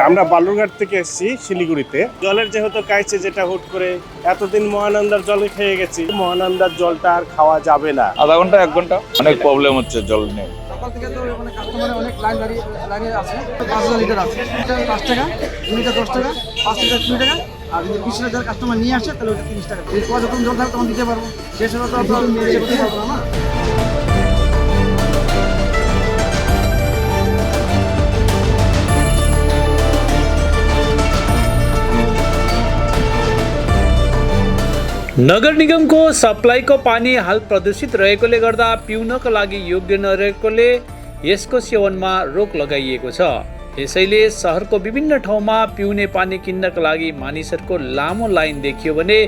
আমরা বালুরঘাট থেকে এসেছি শিলিগুড়িতে। জলের যেহেতু কাইছে, যেটা হুট করে এতদিন মহানন্দার জল খেয়ে গেছি, মহানন্দার জলটা আর খাওয়া যাবে না। আধা ঘন্টা 1 ঘন্টা অনেক প্রবলেম হচ্ছে জল নিয়ে। সকাল থেকে তো মানে কাস্টমারের অনেক লাইনে আছে। 5,000 লিটার আছে, এটা 5 টাকা, 2 লিটার 10 টাকা, 5 লিটার 20 টাকা। আর যদি 20 লিটার কাস্টমার নিয়ে আসে তাহলে ওটা 30 টাকা। এরপর যখন জল থাকবে তখন দিতে পারবো, শেষ হলে তো আপনার দিতে পারবো না। नगर निगमको सप्लाईको पानी हाल प्रदूषित रहेकोले गर्दा पिउनको लागि योग्य नरहेकोले यसको सेवनमा रोक लगाइएको छ। यसैले सहरको विभिन्न ठाउँमा पिउने पानी किन्नका लागि मानिसहरूको लामो लाइन देखियो भने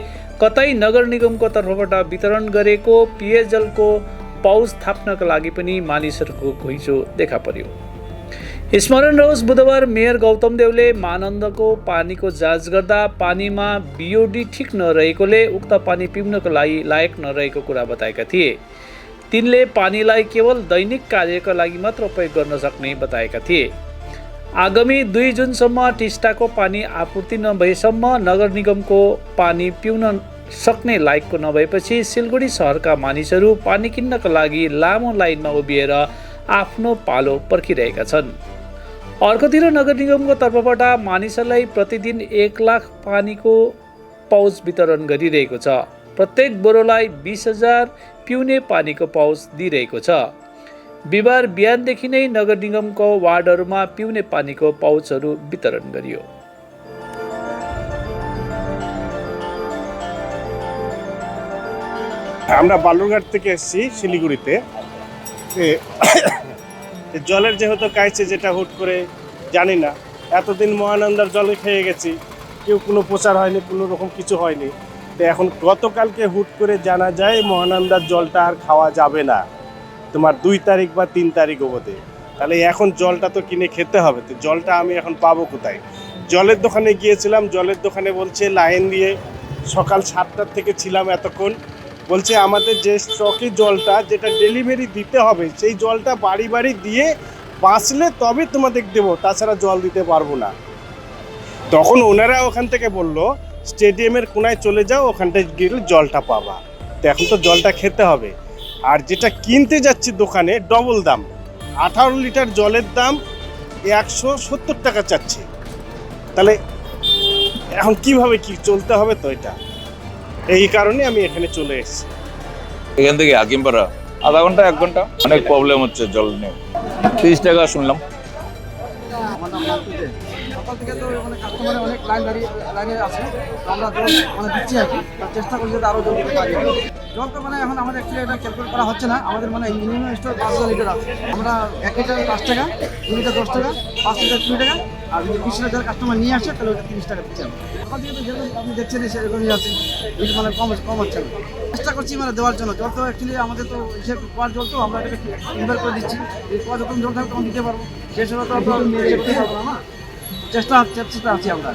कतै नगर निगमको तर्फबाट वितरण गरेको पेयजलको पाउच थाप्नका लागि पनि मानिसहरूको घुइँचो देखा पर्यो। स्मरण रहोस्, बुधबार मेयर गौतम देवले महानन्दको पानीको जाँच गर्दा पानीमा बिओडी ठिक नरहेकोले उक्त पानी पिउनको लागि लायक नरहेको कुरा बताएका थिए। तिनले पानीलाई केवल दैनिक कार्यका लागि मात्र उपयोग गर्न सक्ने बताएका थिए। आगामी 2 जुनसम्म टिस्टाको पानी आपूर्ति नभएसम्म नगर निगमको पानी पिउन सक्ने लायकको नभएपछि सिलगढी सहरका मानिसहरू पानी किन्नका लागि लामो लाइनमा उभिएर आफ्नो पालो पर्खिरहेका छन्। अर्कोतिर नगर निगमको तर्फबाट मानिसहरूलाई प्रतिदिन 1 लाख पानीको पाउच वितरण गरिरहेको छ। प्रत्येक बोरोलाई 20,000 पिउने पानीको पाउच दिइरहेको छ। बिहिबार बिहानदेखि नै नगर निगमको वार्डहरूमा पिउने पानीको पाउचहरू वितरण गरियो। আমরা বালুরঘাট থেকে এসেছি শিলিগুড়িতে। জলের যেহেতু কাইছে, যেটা হুট করে জানি না, এতদিন মহানন্দার জল খেয়ে গেছি, কেউ কোনো প্রচার হয়নি, কোনো রকম কিছু হয়নি। তো এখন গতকালকে হুট করে জানা যায় মহানন্দার জলটা আর খাওয়া যাবে না, তোমার 2 তারিখ বা 3 তারিখ অবধি। তাহলে এখন জলটা তো কিনে খেতে হবে। তো জলটা আমি এখন পাবো কোথায়? জলের দোকানে গিয়েছিলাম, জলের দোকানে বলছে লাইন দিয়ে সকাল 7টার থেকে ছিলাম এতক্ষণ। বলছে আমাদের যে স্টকে জলটা যেটা ডেলিভারি দিতে হবে সেই জলটা বাড়ি বাড়ি দিয়ে বাঁচলে তবে তোমাদের দেবো, তাছাড়া জল দিতে পারবো না। তখন ওনারা ওখান থেকে বলল স্টেডিয়ামের কোনায় চলে যাও, ওখানটায় গেলে জলটা পাবা। তো এখন তো জলটা খেতে হবে। আর যেটা কিনতে যাচ্ছি দোকানে ডবল দাম, 18 লিটার জলের দাম 170 টাকা চাচ্ছে। তাহলে এখন কিভাবে কি চলতে হবে? তো এটা এই কারণে আমি এখানে চলে এসেছি। এখান থেকে হাকিমপাড়া আধা ঘন্টা 1 ঘন্টা অনেক প্রবলেম হচ্ছে জল নিয়ে। 30 টাকা শুনলাম। আমার নাম নান্টুদে। সকাল থেকে তো মানে কাস্টমারের অনেক লাইনে আছে। তো আমরা জল মানে দিচ্ছি আর কি, চেষ্টা করছি যাতে আরও জল দিতে পারি। জল তো মানে এখন আমাদের অ্যাকচুয়ালি এটা ক্যালকুলেট করা হচ্ছে না। আমাদের মানে মিনিমাম স্টোর 5,000 লিটার আছে। আমরা 1 লিটার 5 টাকা, 2 লিটার 10 টাকা, 5 লিটার 20 টাকা। আর যদি 20 লিটার কাস্টমার নিয়ে আসে তাহলে ওটা 30 টাকা দিচ্ছি। সকাল থেকে তো যেরকম আপনি দেখছেন সেরকমই আছে, মানে কম হচ্ছে না। চেষ্টা করছি মানে দেওয়ার জন্য। জল তো অ্যাকচুয়ালি আমাদের তো হিসেব করার জল, তো আমরা এটাকে ইনভার করে দিচ্ছি। এরপর যখন জল থাকবে তখন দিতে পারবো, শেষ হলে তো আপনার দিতে পারবো না। চেষ্টা আছি আমরা।